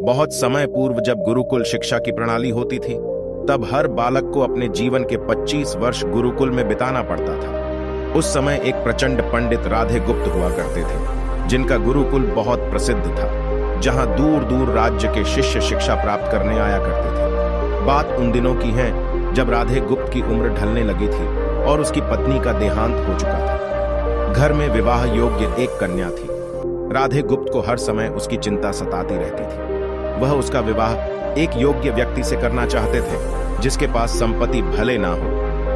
बहुत समय पूर्व जब गुरुकुल शिक्षा की प्रणाली होती थी, तब हर बालक को अपने जीवन के 25 वर्ष गुरुकुल में बिताना पड़ता था। उस समय एक प्रचंड पंडित राधे गुप्त हुआ करते थे, जिनका गुरुकुल बहुत प्रसिद्ध था, जहां दूर दूर राज्य के शिष्य शिक्षा प्राप्त करने आया करते थे। बात उन दिनों की है जब राधे गुप्त की उम्र ढलने लगी थी और उसकी पत्नी का देहांत हो चुका था। घर में विवाह योग्य एक कन्या थी। राधे गुप्त को हर समय उसकी चिंता सताती रहती थी। वह उसका विवाह एक योग्य व्यक्ति से करना चाहते थे, जिसके पास संपत्ति भले ना हो,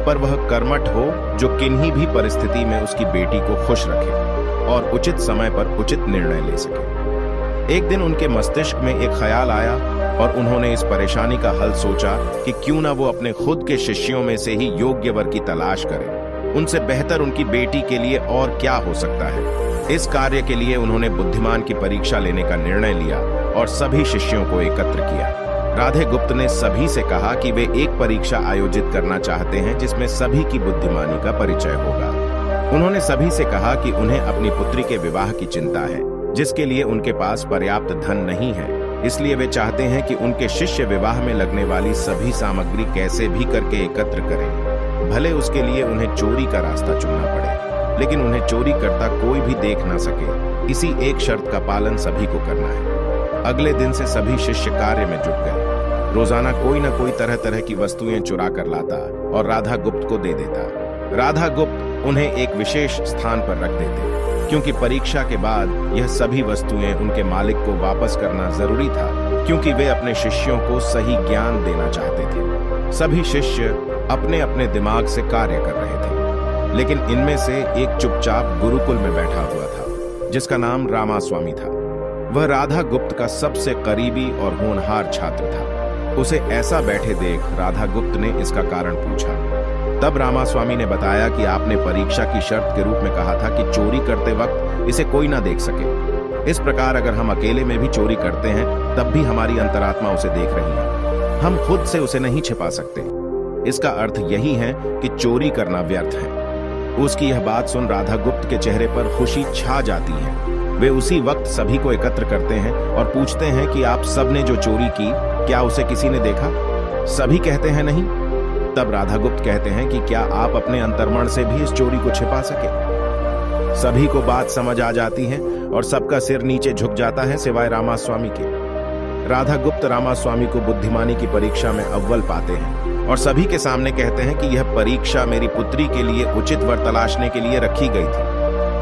पर वह कर्मठ हो, जो किन्हीं भी परिस्थिति में उसकी बेटी को खुश रखे और उचित समय पर उचित निर्णय ले सके। एक दिन उनके मस्तिष्क में एक ख्याल आया और उन्होंने इस परेशानी का हल सोचा कि क्यों ना वो अपने खुद के शिष्यों में से ही योग्य वर की तलाश करें। उनसे बेहतर उनकी बेटी के लिए और क्या हो सकता है। इस कार्य के लिए उन्होंने बुद्धिमान की परीक्षा लेने का निर्णय लिया और सभी शिष्यों को एकत्र किया। राधे गुप्त ने सभी से कहा कि वे एक परीक्षा आयोजित करना चाहते हैं जिसमें सभी की बुद्धिमानी का परिचय होगा। उन्होंने सभी से कहा कि उन्हें अपनी पुत्री के विवाह की चिंता है, जिसके लिए उनके पास पर्याप्त धन नहीं है। इसलिए वे चाहते हैं कि उनके शिष्य विवाह में लगने वाली सभी सामग्री कैसे भी करके एकत्र करें, भले उसके लिए उन्हें चोरी का रास्ता चुनना पड़े, लेकिन उन्हें चोरी करता कोई भी देख ना सके। इसी एक शर्त का पालन सभी को करना है। अगले दिन से सभी शिष्य कार्य में जुट गए। रोजाना कोई न कोई तरह तरह की वस्तुएं चुरा कर लाता और राधा गुप्त को दे देता। राधा गुप्त उन्हें एक विशेष स्थान पर रख देते, क्योंकि परीक्षा के बाद यह सभी वस्तुएं उनके मालिक को वापस करना जरूरी था, क्योंकि वे अपने शिष्यों को सही ज्ञान देना चाहते थे। सभी शिष्य अपने अपने दिमाग से कार्य कर रहे थे, लेकिन इनमें से एक चुपचाप गुरुकुल में बैठा हुआ था, जिसका नाम रामास्वामी था। वह राधा गुप्त का सबसे करीबी और होनहार छात्र था। उसे ऐसा बैठे देख राधा गुप्त ने इसका कारण पूछा। तब रामास्वामी ने बताया कि आपने परीक्षा की शर्त के रूप में कहा था कि चोरी करते वक्त इसे कोई ना देख सके। इस प्रकार अगर हम अकेले में भी चोरी करते हैं, तब भी हमारी अंतरात्मा उसे देख रही है। हम खुद से उसे नहीं छिपा सकते। इसका अर्थ यही है कि चोरी करना व्यर्थ है। उसकी यह बात सुन राधा गुप्त के चेहरे पर खुशी छा जाती है। वे उसी वक्त सभी को एकत्र करते हैं और पूछते हैं कि आप सब ने जो चोरी की, क्या उसे किसी ने देखा? सभी कहते हैं नहीं। तब राधा गुप्त कहते हैं कि क्या आप अपने अंतर्मन से भी इस चोरी को छिपा सके? सभी को बात समझ आ जाती है और सबका सिर नीचे झुक जाता है, सिवाय रामास्वामी के। राधा गुप्त रामास्वामी को बुद्धिमानी की परीक्षा में अव्वल पाते हैं और सभी के सामने कहते हैं कि यह परीक्षा मेरी पुत्री के लिए उचित वर तलाशने के लिए रखी गई थी।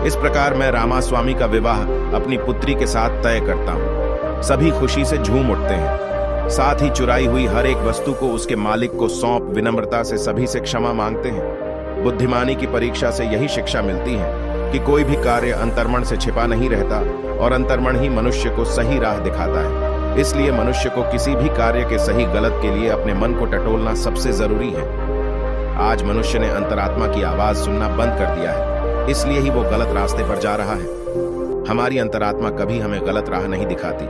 इस प्रकार मैं रामास्वामी का विवाह अपनी पुत्री के साथ तय करता हूँ। सभी खुशी से झूम उठते हैं। साथ ही चुराई हुई हर एक वस्तु को उसके मालिक को सौंप विनम्रता से सभी से क्षमा मांगते हैं। बुद्धिमानी की परीक्षा से यही शिक्षा मिलती है कि कोई भी कार्य अंतर्मन से छिपा नहीं रहता और अंतर्मन ही मनुष्य को सही राह दिखाता है। इसलिए मनुष्य को किसी भी कार्य के सही गलत के लिए अपने मन को टटोलना सबसे जरूरी है। आज मनुष्य ने अंतरात्मा की आवाज सुनना बंद कर दिया है, इसलिए ही वो गलत रास्ते पर जा रहा है। हमारी अंतरात्मा कभी हमें गलत राह नहीं दिखाती।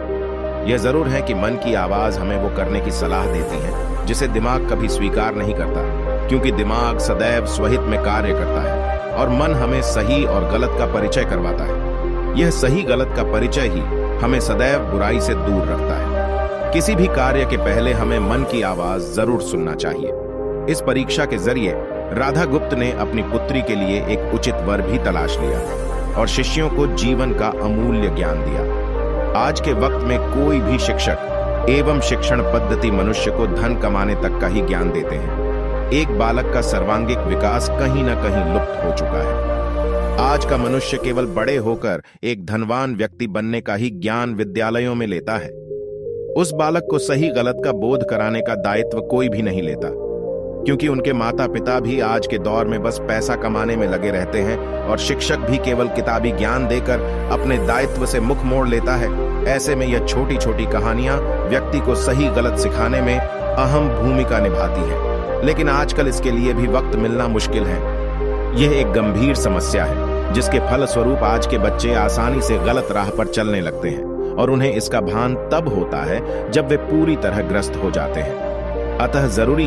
यह जरूर है कि मन की आवाज हमें वो करने की सलाह देती है जिसे दिमाग कभी स्वीकार नहीं करता, क्योंकि दिमाग सदैव स्वहित में कार्य करता है और मन हमें सही और गलत का परिचय करवाता है। यह सही गलत का परिचय ही हमें सदैव बुराई से दूर रखता है। किसी भी कार्य के पहले हमें मन की आवाज जरूर सुनना चाहिए। इस परीक्षा के जरिए राधा गुप्त ने अपनी पुत्री के लिए एक उचित वर भी तलाश लिया और शिष्यों को जीवन का अमूल्य ज्ञान दिया। आज के वक्त में कोई भी शिक्षक एवं शिक्षण पद्धति मनुष्य को धन कमाने तक का ही ज्ञान देते हैं। एक बालक का सर्वांगीण विकास कहीं न कहीं लुप्त हो चुका है। आज का मनुष्य केवल बड़े होकर एक धनवान व्यक्ति बनने का ही ज्ञान विद्यालयों में लेता है। उस बालक को सही गलत का बोध कराने का दायित्व कोई भी नहीं लेता, क्योंकि उनके माता पिता भी आज के दौर में बस पैसा कमाने में लगे रहते हैं और शिक्षक भी केवल किताबी ज्ञान देकर अपने दायित्व से मुख मोड़ लेता है। ऐसे में यह छोटी छोटी कहानियां व्यक्ति को सही गलत सिखाने में अहम भूमिका निभाती है, लेकिन आजकल इसके लिए भी वक्त मिलना मुश्किल है। यह एक गंभीर समस्या है, जिसके फलस्वरूप आज के बच्चे आसानी से गलत राह पर चलने लगते हैं और उन्हें इसका भान तब होता है जब वे पूरी तरह ग्रस्त हो जाते हैं। अतः जरूरी